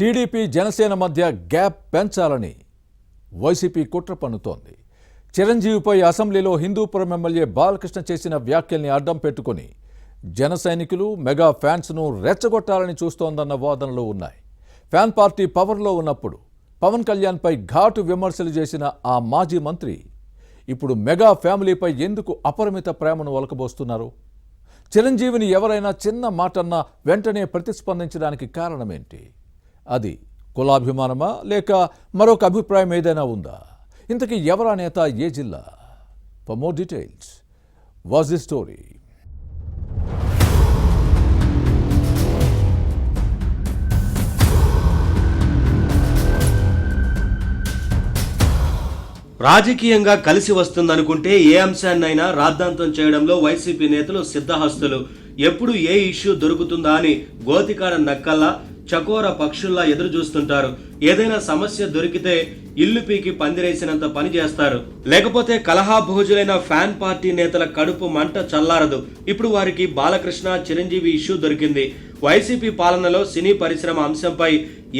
TDP Janasena మధ్య gap పెంచాలని YCP కుట్ర పన్నుతోంది. చిరంజీవిపై అసెంబ్లీలో హిందూపురం ఎమ్మెల్యే బాలకృష్ణ చేసిన వ్యాఖ్యల్ని అడ్డం పెట్టుకుని జన సైనికులు మెగా ఫ్యాన్స్ను రెచ్చగొట్టాలని చూస్తోందన్న వాదనలు ఉన్నాయి. ఫ్యాన్ పార్టీ పవర్లో ఉన్నప్పుడు పవన్ కళ్యాణ్పై ఘాటు విమర్శలు చేసిన ఆ మాజీ మంత్రి ఇప్పుడు మెగా ఫ్యామిలీపై ఎందుకు అపరిమిత ప్రేమను ఒలకబోస్తున్నారు? చిరంజీవిని ఎవరైనా చిన్న మాటన్నా వెంటనే ప్రతిస్పందించడానికి కారణమేంటి? అది కులాభిమానమా లేక మరొక అభిప్రాయం ఏదైనా ఉందా? ఇంతకీ ఎవరా నేత, ఏ జిల్లా? For more details, watch the story. రాజకీయంగా కలిసి వస్తుందనుకుంటే ఏ అంశాన్నైనా రాద్ధాంతం చేయడంలో వైసీపీ నేతలు సిద్ధహస్తులు. ఎప్పుడు ఏ ఇష్యూ దొరుకుతుందా అని గోతికాడ నక్కల్లా, చకోర పక్షుల్లా ఎదురు చూస్తుంటారు. ఏదైనా సమస్య దొరికితే ఇల్లు పీకి పందిరేసినంత పని చేస్తారు. లేకపోతే కలహాభోజులైన ఫ్యాన్ పార్టీ నేతల కడుపు మంట చల్లారదు. ఇప్పుడు వారికి బాలకృష్ణ, చిరంజీవి ఇష్యూ దొరికింది. వైసీపీ పాలనలో సినీ పరిశ్రమ అంశంపై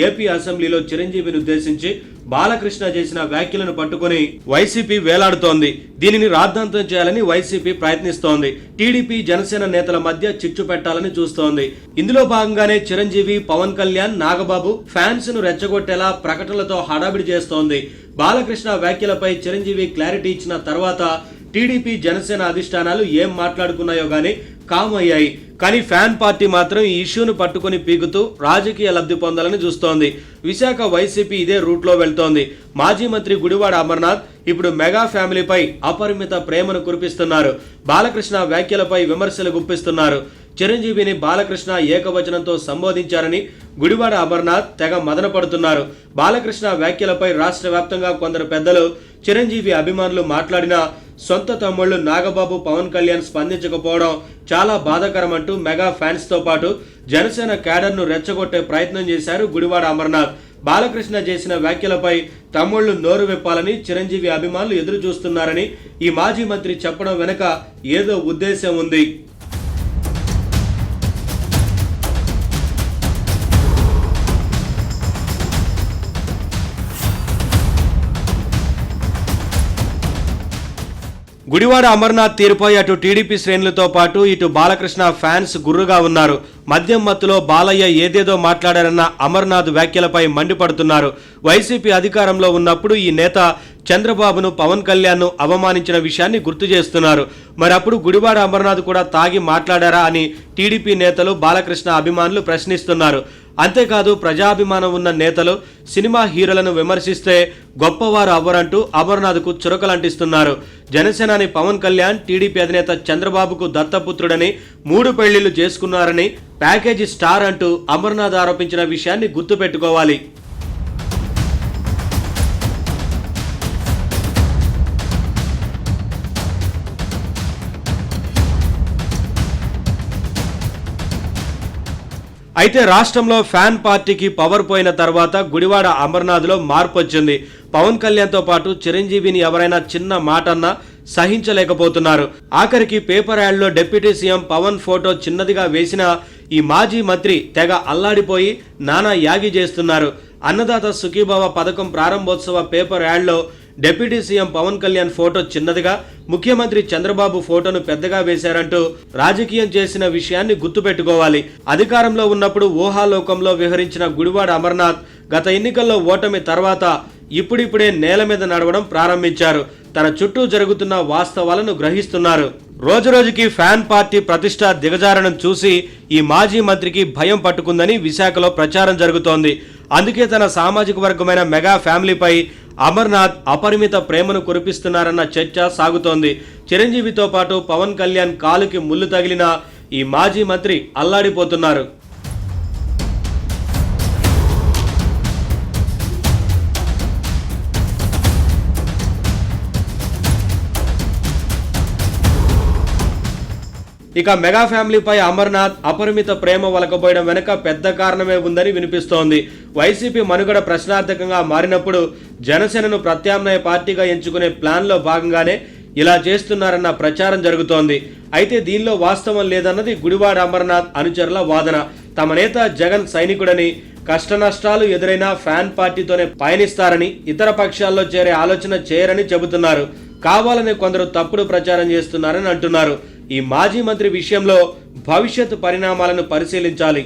ఏపీ అసెంబ్లీలో చిరంజీవిని ఉద్దేశించి బాలకృష్ణ చేసిన వ్యాఖ్యలను పట్టుకుని వైసీపీ వేలాడుతోంది. దీనిని రాద్ధాంతం చేయాలని వైసీపీ ప్రయత్నిస్తోంది. టీడీపీ జనసేన నేతల మధ్య చిచ్చు పెట్టాలని చూస్తోంది. ఇందులో భాగంగానే చిరంజీవి, పవన్ కళ్యాణ్, నాగబాబు ఫ్యాన్స్ ను రెచ్చగొట్టేలా ప్రకటనలతో హడావిడి చేస్తోంది. బాలకృష్ణ వ్యాఖ్యలపై చిరంజీవి క్లారిటీ ఇచ్చిన తర్వాత టీడీపీ జనసేన అధిష్టానాలు ఏం మాట్లాడుకున్నాయో గానీ కామ్ అయ్యాయి. కానీ ఫ్యాన్ పార్టీ మాత్రం ఈ ఇష్యూను పట్టుకుని పీకుతూ రాజకీయ లబ్ధి పొందాలని చూస్తోంది. విశాఖ వైసీపీ ఇదే రూట్లో వెళ్తోంది. మాజీ మంత్రి గుడివాడ అమర్నాథ్ ఇప్పుడు మెగా ఫ్యామిలీపై అపరిమిత ప్రేమను కురిపిస్తున్నారు. బాలకృష్ణ వ్యాఖ్యలపై విమర్శలు గుప్పిస్తున్నారు. చిరంజీవిని బాలకృష్ణ ఏకవచనంతో సంబోధించారని గుడివాడ అమర్నాథ్ తెగ మదన పడుతున్నారు. బాలకృష్ణ వ్యాఖ్యలపై రాష్ట్ర వ్యాప్తంగా కొందరు పెద్దలు, చిరంజీవి అభిమానులు మాట్లాడినా సొంత తమ్ముళ్లు నాగబాబు, పవన్ కళ్యాణ్ స్పందించకపోవడం చాలా బాధాకరం అంటూ మెగా ఫ్యాన్స్ తో పాటు జనసేన క్యాడర్ ను రెచ్చగొట్టే ప్రయత్నం చేశారు గుడివాడ అమర్నాథ్. బాలకృష్ణ చేసిన వ్యాఖ్యలపై తమ్ముళ్లు నోరు విప్పాలని చిరంజీవి అభిమానులు ఎదురు చూస్తున్నారని ఈ మాజీ మంత్రి చెప్పడం వెనుక ఏదో ఉద్దేశం ఉంది. గుడివాడ అమర్నాథ్ తీరుపై అటు టీడీపీ శ్రేణులతో పాటు ఇటు బాలకృష్ణ ఫ్యాన్స్ గుర్రుగా ఉన్నారు. మద్యం మత్తులో బాలయ్య ఏదేదో మాట్లాడారన్న అమర్నాథ్ వ్యాఖ్యలపై మండిపడుతున్నారు. వైసీపీ అధికారంలో ఉన్నప్పుడు ఈ నేత చంద్రబాబును, పవన్ కళ్యాణ్ను అవమానించిన విషయాన్ని గుర్తు చేస్తున్నారు. మరి అప్పుడు గుడివాడ అమర్నాథ్ కూడా తాగి మాట్లాడారా అని టీడీపీ నేతలు, బాలకృష్ణ అభిమానులు ప్రశ్నిస్తున్నారు. అంతేకాదు, ప్రజాభిమానం ఉన్న నేతలు సినిమా హీరోలను విమర్శిస్తే గొప్పవారు అవ్వరంటూ అమర్నాథ్కు చురకలంటిస్తున్నారు. జనసేనాని పవన్ కళ్యాణ్ టీడీపీ అధినేత చంద్రబాబుకు దత్తపుత్రుడని, 3 పెళ్లిళ్లు చేసుకున్నారని, ప్యాకేజీ స్టార్ అంటూ అమర్నాథ్ ఆరోపించిన విషయాన్ని గుర్తుపెట్టుకోవాలి. అయితే రాష్ట్రంలో ఫ్యాన్ పార్టీకి పవర్ పోయిన తర్వాత గుడివాడ అమర్నాథ్లో మార్పు వచ్చింది. పవన్ కళ్యాణ్తో పాటు చిరంజీవిని ఎవరైనా చిన్న మాటన్నా సహించలేకపోతున్నారు. ఆఖరికి పేపర్ యాడ్లో డిప్యూటీ సీఎం పవన్ ఫోటో చిన్నదిగా వేసిన ఈ మాజీ మంత్రి తెగ అల్లాడిపోయి నానా యాగి చేస్తున్నారు. అన్నదాత సుఖీభవ పథకం ప్రారంభోత్సవ పేపర్ యాడ్లో deputy CM Pawan Kalyan photo చిన్నదిగా, ముఖ్యమంత్రి చంద్రబాబు ఫోటోను పెద్దగా వేశారంటూ రాజకీయం చేసిన విషయాన్ని గుర్తుపెట్టుకోవాలి. అధికారంలో ఉన్నప్పుడు ఊహాలోకంలో విహరించిన గుడివాడ అమర్నాథ్ గత ఎన్నికల్లో ఓటమి తర్వాత ఇప్పుడిప్పుడే నేల మీద నడవడం ప్రారంభించారు. తన చుట్టూ జరుగుతున్న వాస్తవాలను గ్రహిస్తున్నారు. రోజురోజుకి ఫ్యాన్ పార్టీ ప్రతిష్ట దిగజారడం చూసి ఈ మాజీ మంత్రికి భయం పట్టుకుందని విశాఖలో ప్రచారం జరుగుతోంది. అందుకే తన సామాజిక వర్గమైన మెగా ఫ్యామిలీపై అమర్నాథ్ అపరిమిత ప్రేమను కురిపిస్తున్నారన్న చర్చ సాగుతోంది. చిరంజీవితో పాటు పవన్ కళ్యాణ్ కాలుకి ముళ్ళు తగిలిన ఈ మాజీ మంత్రి అల్లాడిపోతున్నారు. ఇక మెగా ఫ్యామిలీపై అమర్నాథ్ అపరిమిత ప్రేమ వలకబోయడం వెనుక పెద్ద కారణమే ఉందని వినిపిస్తోంది. వైసీపీ మనుగడ ప్రశ్నార్థకంగా మారినప్పుడు జనసేనను ప్రత్యామ్నాయ పార్టీగా ఎంచుకునే ప్లాన్లో భాగంగానే ఇలా చేస్తున్నారన్న ప్రచారం జరుగుతోంది. అయితే దీనిలో వాస్తవం లేదన్నది గుడివాడ అమర్నాథ్ అనుచరుల వాదన. తమ నేత జగన్ సైనికుడని, కష్టనష్టాలు ఎదురైనా ఫ్యాన్ పార్టీతోనే పయనిస్తారని, ఇతర పక్షాల్లో చేరే ఆలోచన చేయరని చెబుతున్నారు. కావాలని కొందరు తప్పుడు ప్రచారం చేస్తున్నారని అంటున్నారు. ఈ మాజీ మంత్రి విషయంలో భవిష్యత్ పరిణామాలను పరిశీలించాలి.